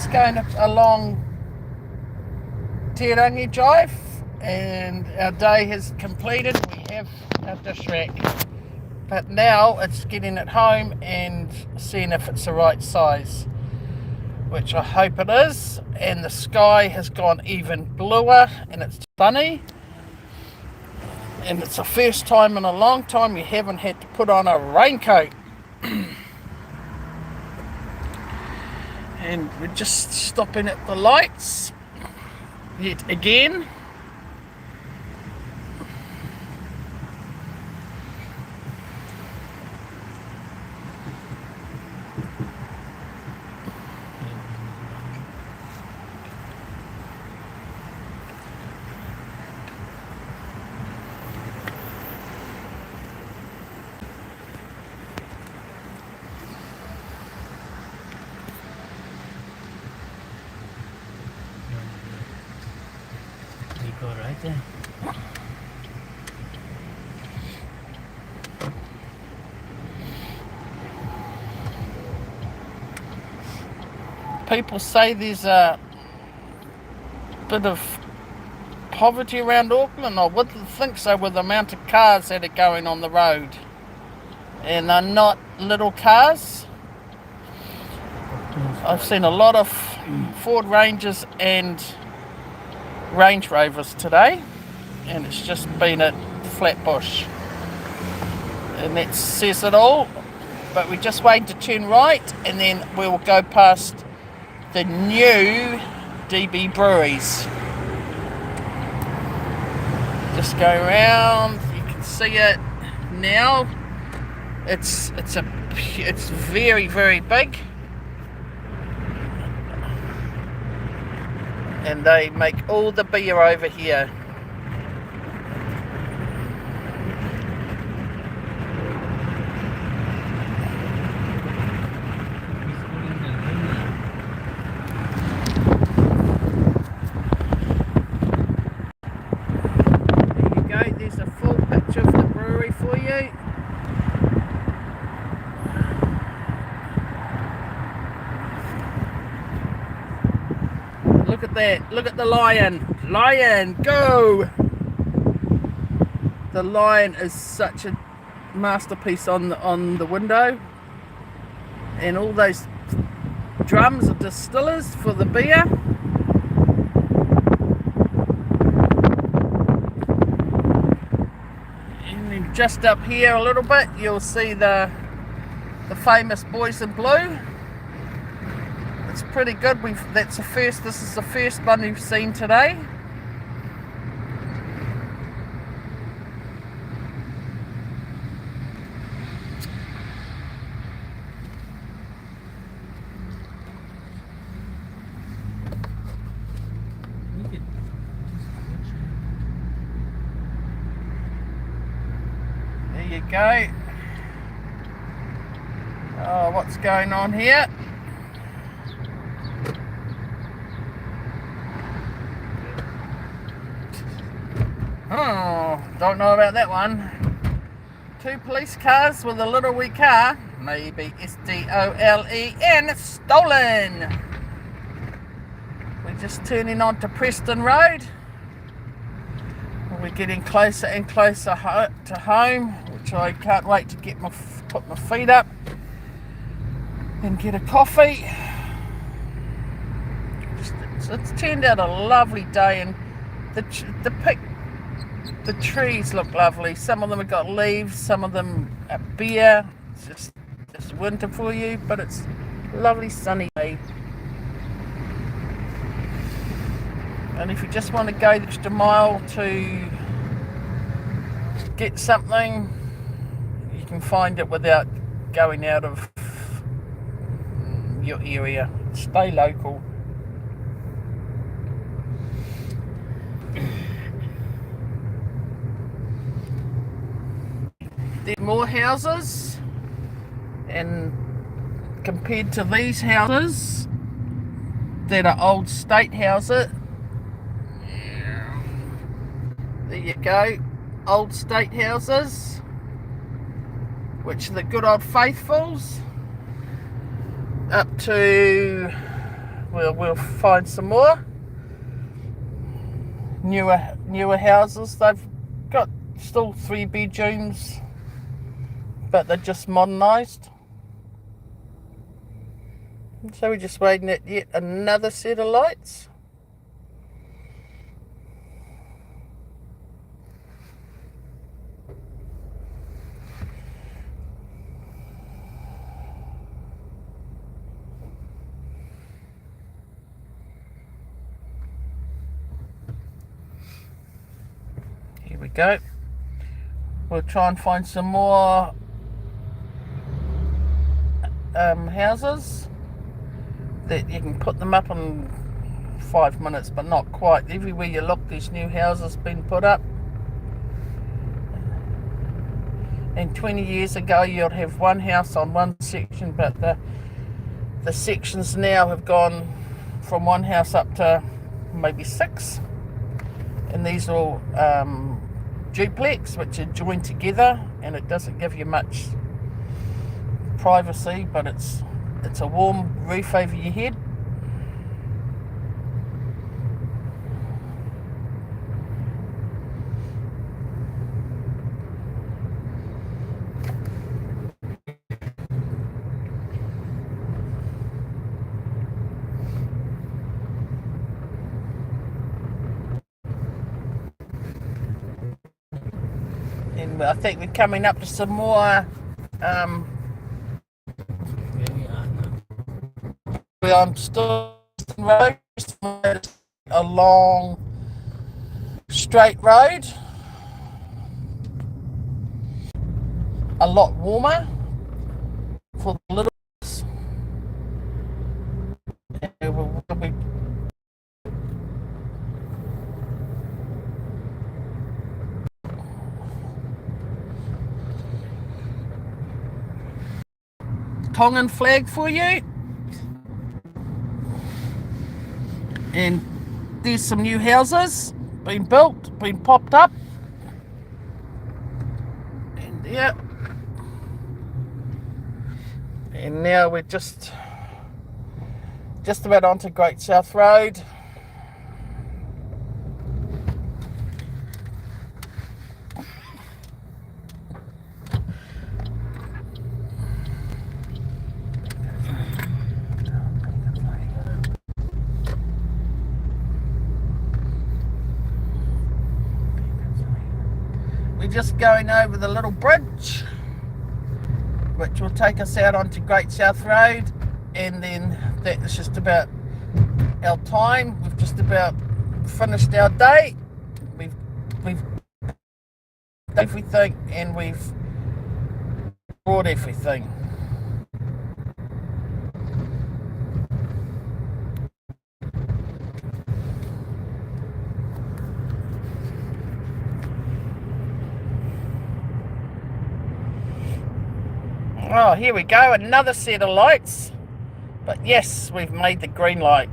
just going along Te Rangi Drive, and our day has completed. We have our dish rack, but now it's getting it home and seeing if it's the right size, which I hope it is. And the sky has gone even bluer and it's sunny, and it's the first time in a long time you haven't had to put on a raincoat. And we're just stopping at the lights yet again. You go right there. People say there's a bit of poverty around Auckland. I wouldn't think so with the amount of cars that are going on the road. And they're not little cars. I've seen a lot of Ford Rangers and Range Rovers today, and it's just been at Flatbush. And that says it all. But we're just waiting to turn right, and then we'll go past the new DB Breweries. Just go around, you can see it now. It's very, very big, and they make all the beer over here. There you go, there's a full picture of the brewery for you. Look at that, look at the lion. Lion, go! The lion is such a masterpiece on the window. And all those drums are distillers for the beer. And then just up here a little bit, you'll see the famous Boys in Blue. It's pretty good. This is the first one we've seen today. There you go. Oh, what's going on here? Oh, don't know about that one. 2 police cars with a little wee car, maybe SDOLEN, stolen. We're just turning on to Preston Road. We're getting closer and closer to home, which I can't wait to put my feet up and get a coffee. It's turned out a lovely day, and the trees look lovely. Some of them have got leaves, some of them are bare. It's just winter for you, but it's a lovely sunny day. And if you just want to go the extra mile to get something, you can find it without going out of your area. Stay local. There are more houses, and compared to these houses that are old state houses, there you go, old state houses, which are the good old faithfuls, up to we'll find some more newer houses. They've got still 3 bedrooms, but they're just modernised. So we're just waiting at yet another set of lights. Here we go. We'll try and find some more houses that you can put them up in 5 minutes, but not quite. Everywhere you look, there's new houses being put up. And 20 years ago, you'd have one house on one section, but the sections now have gone from one house up to maybe 6. And these are all duplex, which are joined together, and it doesn't give you much privacy, but it's a warm roof over your head. And I think we're coming up to some more we're on Stilton Road, a long straight road, a lot warmer for the little ones. We'll be Tongan flag for you. And there's some new houses being built, being popped up. And yeah. And now we're just about onto Great South Road. We're just going over the little bridge, which will take us out onto Great South Road, and then that's just about our time. We've just about finished our day. We've done everything, and we've brought everything. Oh, here we go, another set of lights. But yes, we've made the green light.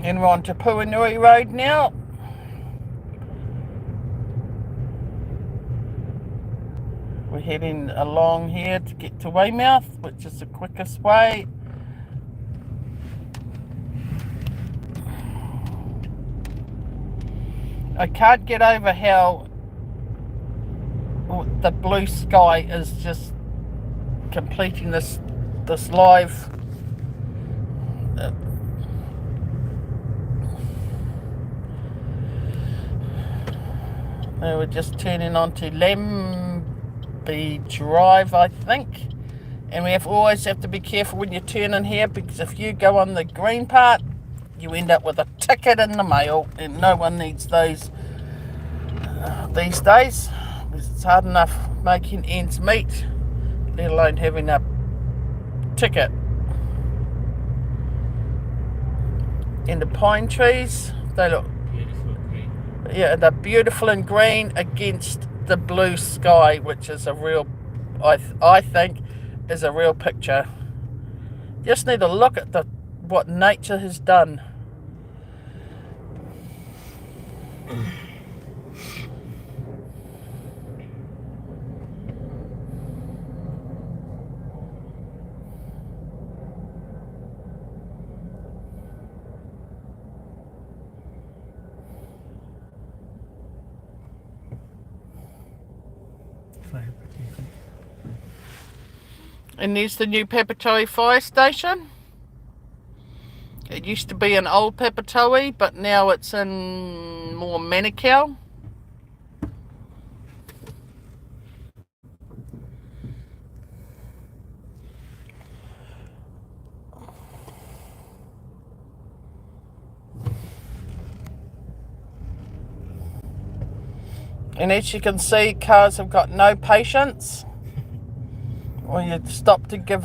And we're on to Puanui Road now. We're heading along here to get to Weymouth, which is the quickest way. I can't get over how the blue sky is just completing this live we're just turning onto Lambie Drive, I think, and we always have to be careful when you turn in here, because if you go on the green part, you end up with a ticket in the mail, and no one needs those these days, because it's hard enough making ends meet, let alone having a ticket. And the pine trees, they look, beautiful green. yeah, they're beautiful and green against the blue sky, which is a real, I think, is a real picture. Just need to look at what nature has done. And there's the new Papatoetoe Fire Station. It used to be an old Papatoetoe, but now it's in more Manukau. And as you can see, cars have got no patience. Well, you stop to give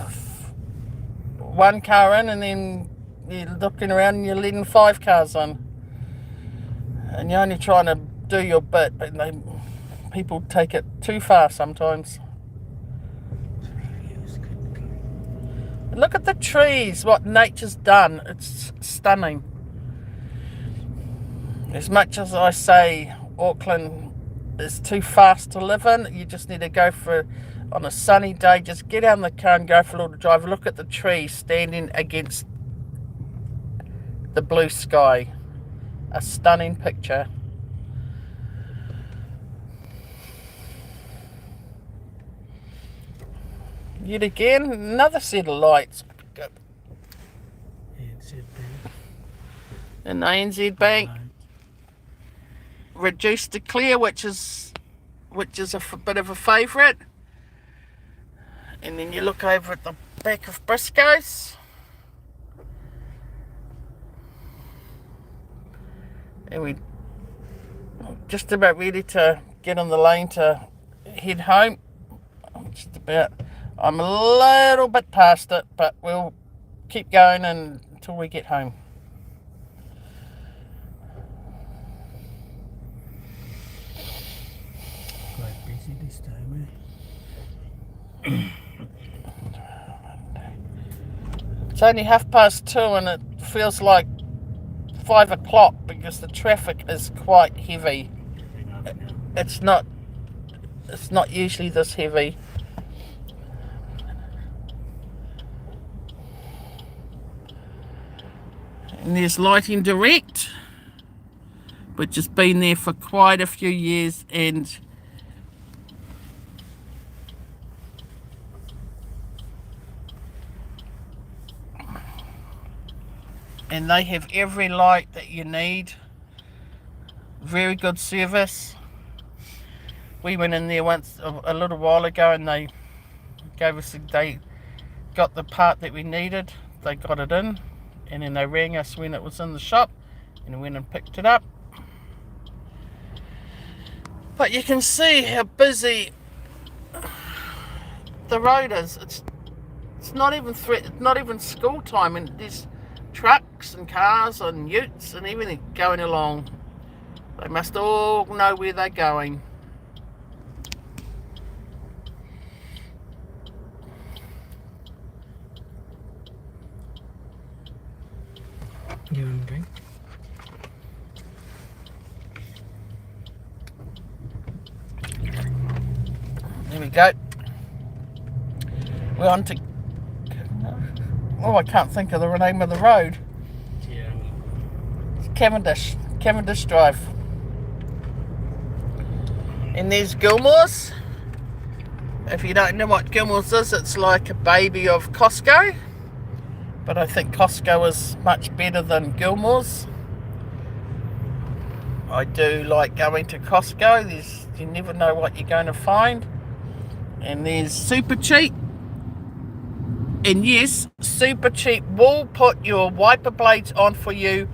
one car in, and then you're looking around and you're letting 5 cars in. And you're only trying to do your bit, but people take it too far sometimes. Look at the trees, what nature's done. It's stunning. As much as I say Auckland is too fast to live in, you just need to go for, on a sunny day, just get out in the car and go for a little drive. Look at the trees standing against the blue sky. A stunning picture. Yet again, another set of lights. And the ANZ Bank reduced to clear, which is a bit of a favourite. And then you look over at the back of Briscoe's, and we just about ready to get on the lane to head home. I'm a little bit past it, but we'll keep going until we get home. Quite busy this time, eh? It's only 2:30 and it feels like 5 o'clock because the traffic is quite heavy. It's not usually this heavy. And there's Lighting Direct, which has been there for quite a few years, and they have every light that you need. Very good service. We went in there once a little while ago, and they got the part that we needed. They got it in, and then they rang us when it was in the shop, and we went and picked it up. But you can see how busy the road is. It's not even school time, and there's trucks and cars and utes and everything going along. They must all know where they're going. You want a drink? There we go. We're on to... Oh, I can't think of the name of the road. Yeah. It's Cavendish Drive. And there's Gilmore's. If you don't know what Gilmore's is, it's like a baby of Costco. But I think Costco is much better than Gilmore's. I do like going to Costco. You never know what you're going to find. And there's Super Cheap. And yes, Super Cheap will put your wiper blades on for you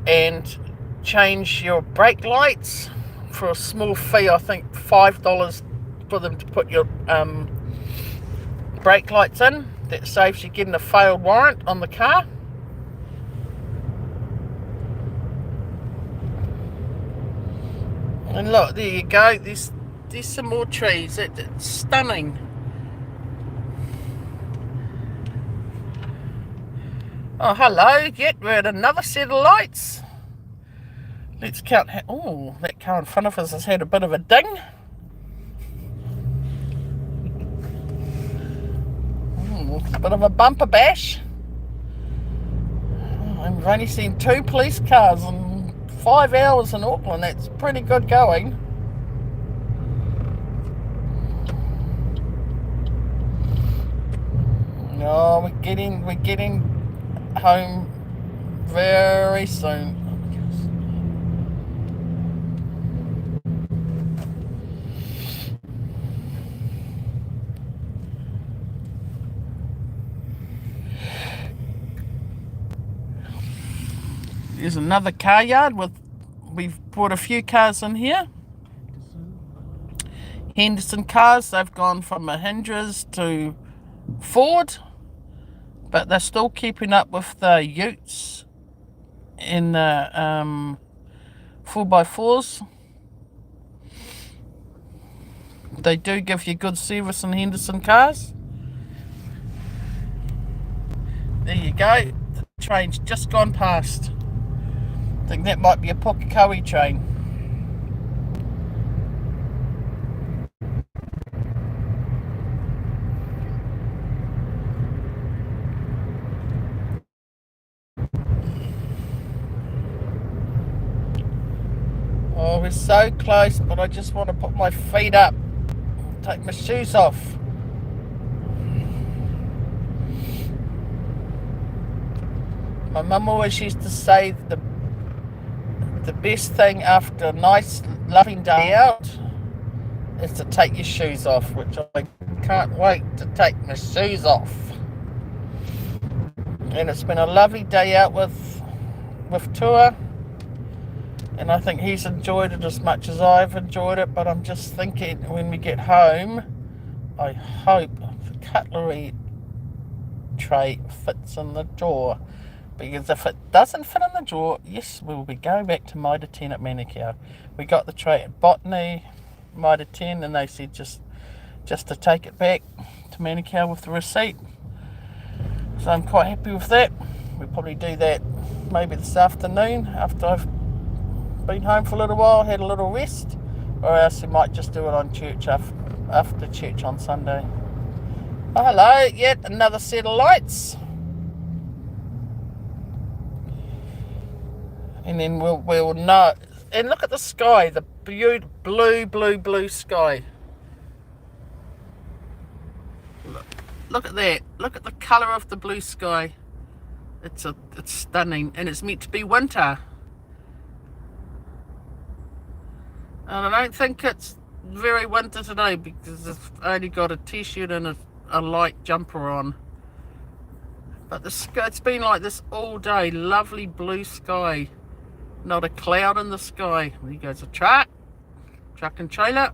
and change your brake lights for a small fee. I think $5 for them to put your brake lights in. That saves you getting a failed warrant on the car. And look, there you go. There's some more trees. It's stunning. Oh, hello. Yet we're at another set of lights. Let's count. Oh, that car in front of us has had a bit of a ding. A bit of a bumper bash. I've only seen 2 police cars in 5 hours in Auckland. That's pretty good going. No, we're getting home very soon. There's another car yard we've brought a few cars in here. Henderson cars, they've gone from Mahindras to Ford, but they're still keeping up with the Utes in the 4x4s. They do give you good service in Henderson cars. There you go. The train's just gone past. I think that might be a Pukekohe train. Oh, we're so close, but I just want to put my feet up, take my shoes off. My mum always used to say the best thing after a nice, loving day out is to take your shoes off, which I can't wait to take my shoes off. And it's been a lovely day out with Tua, and I think he's enjoyed it as much as I've enjoyed it, but I'm just thinking when we get home, I hope the cutlery tray fits in the drawer. Because if it doesn't fit in the drawer, yes, we will be going back to Mitre 10 at Manukau. We got the tray at Botany, Mitre 10, and they said just to take it back to Manukau with the receipt. So I'm quite happy with that. We'll probably do that maybe this afternoon after I've been home for a little while, had a little rest, or else we might just do it on church after church on Sunday. Oh, hello, yet another set of lights. And then we'll know. And look at the sky, the beautiful blue sky. Look at that. Look at the colour of the blue sky. It's stunning, and it's meant to be winter. And I don't think it's very winter today because I've only got a t-shirt and a light jumper on. But it's been like this all day. Lovely blue sky. Not a cloud in the sky. There goes a truck and trailer.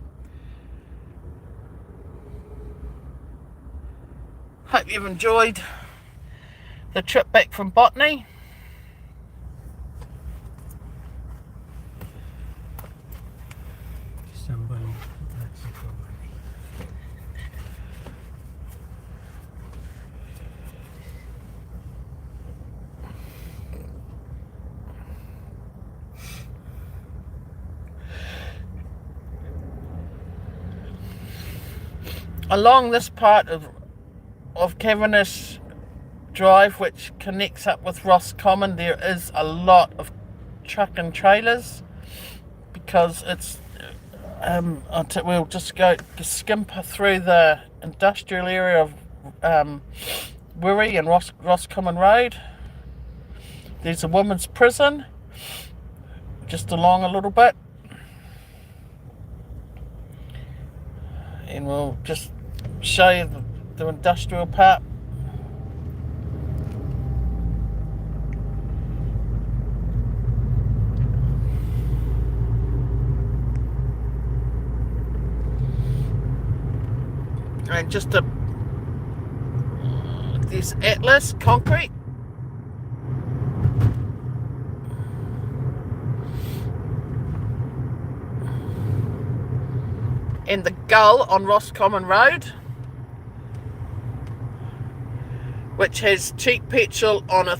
Hope you've enjoyed the trip back from Botany. Somebody. Along this part of Cavendish Drive, which connects up with Roscommon, there is a lot of truck and trailers because it's we'll just skimp through the industrial area of Wiri and Roscommon Road. There's a women's prison just along a little bit, and we'll just show you the industrial part. And just this Atlas concrete. and the Gull on Roscommon Road, which has cheap petrol on a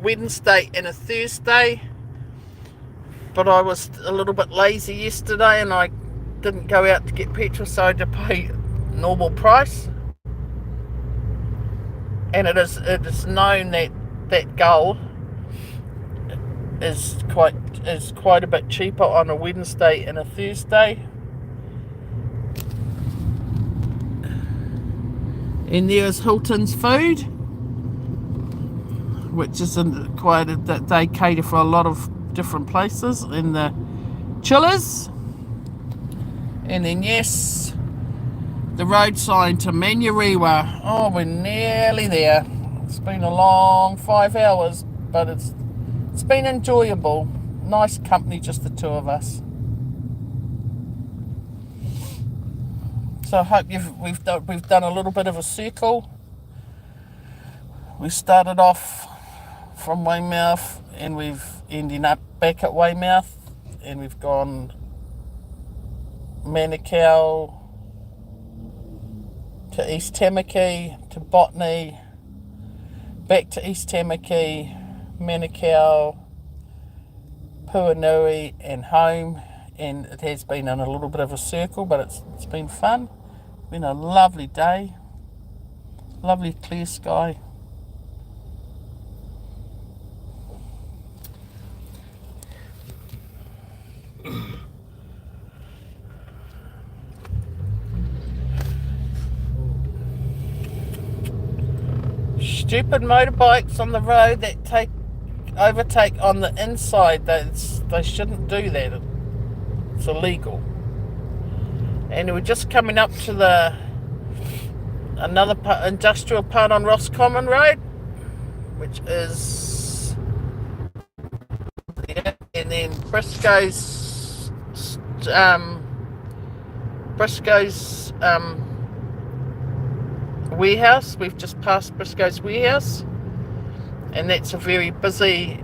Wednesday and a Thursday. But I was a little bit lazy yesterday and I didn't go out to get petrol, so I had to pay normal price. And it is known that Gull is quite a bit cheaper on a Wednesday and a Thursday. And there's Hilton's Food, which is that they cater for a lot of different places in the chillers. And then yes, the road sign to Manurewa. Oh, we're nearly there. It's been a long 5 hours, but it's been enjoyable. Nice company, just the two of us. So I hope we've done a little bit of a circle. We started off from Weymouth and we've ended up back at Weymouth, and we've gone Manukau to East Tamaki to Botany, back to East Tamaki, Manukau, Puanui and home. And it has been in a little bit of a circle, but it's been fun. It's been a lovely day, lovely clear sky. Stupid motorbikes on the road that overtake on the inside. They shouldn't do that. It's illegal. And we're just coming up to another industrial part on Roscommon Road, which is there. And then Briscoe's warehouse. We've just passed Briscoe's warehouse, and that's a very busy.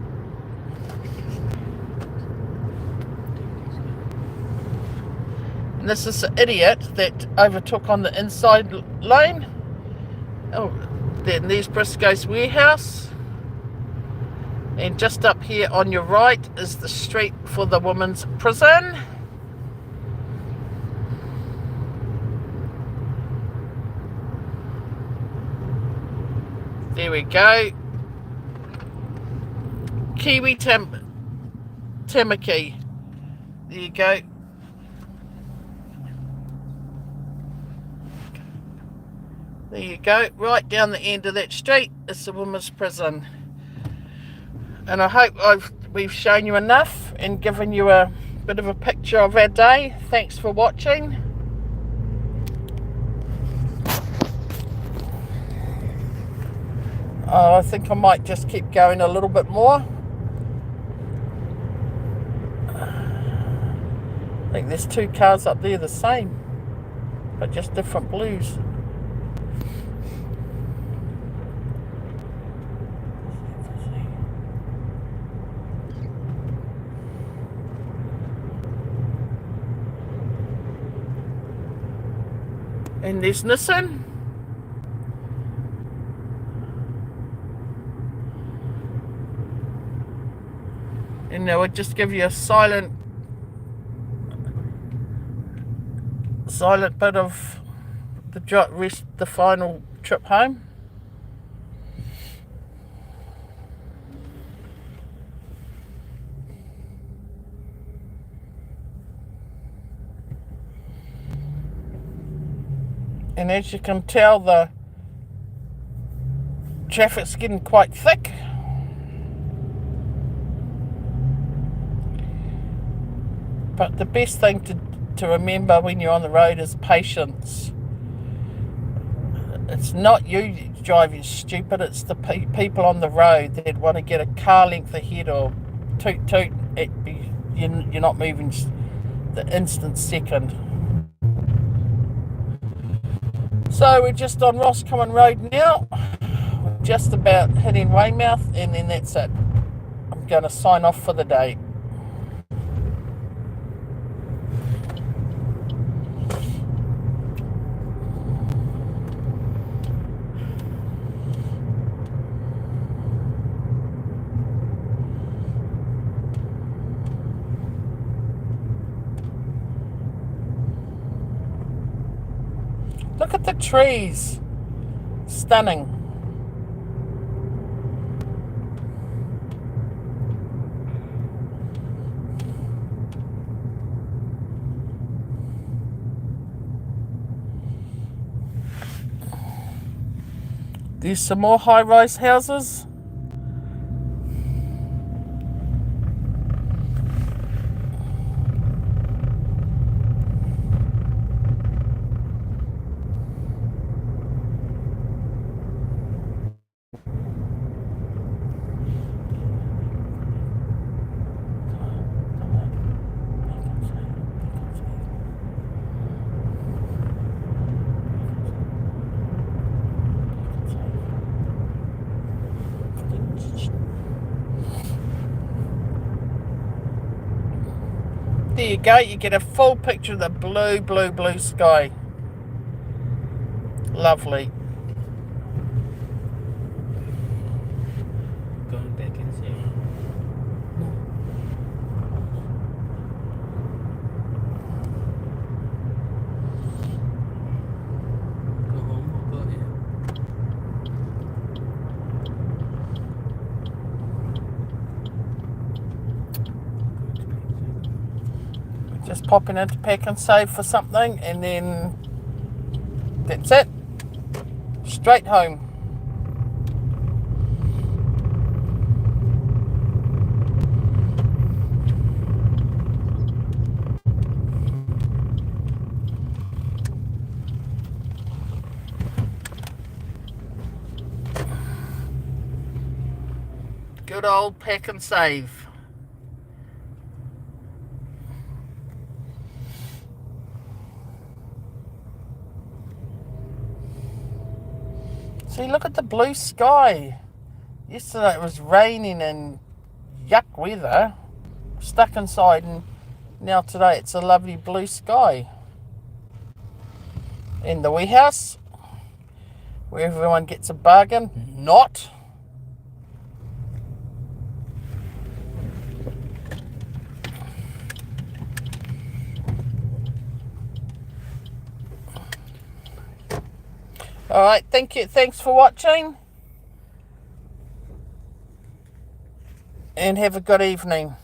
And this is the idiot that overtook on the inside lane. Oh, then there's Briscoe's warehouse, and just up here on your right is the street for the women's prison. There we go. Kiwi Tamaki. There you go. There you go. Right down the end of that street is the women's prison. And I hope we've shown you enough and given you a bit of a picture of our day. Thanks for watching. Oh, I think I might just keep going a little bit more. I think there's 2 cars up there the same, but just different blues. And there's Nissan. And now I'll just give you a silent bit of the final trip home. And as you can tell, the traffic's getting quite thick. But the best thing to remember when you're on the road is patience. It's not you driving stupid, it's the people on the road that want to get a car length ahead or toot toot. You're not moving the instant second. So we're just on Roscommon Road now. We're just about hitting Weymouth, and then that's it. I'm going to sign off for the day. Look at the trees. Stunning. There's some more high-rise houses. There you go, you get a full picture of the blue, blue, blue sky. Lovely. Going back inside. Go home or go here? Just popping into Pack and Save for something, and then that's it. Straight home. Good old Pack and Save. See, look at the blue sky. Yesterday it was raining and yuck weather. Stuck inside, and now today it's a lovely blue sky. In the warehouse, where everyone gets a bargain. Not. Alright, thank you. Thanks for watching. And have a good evening.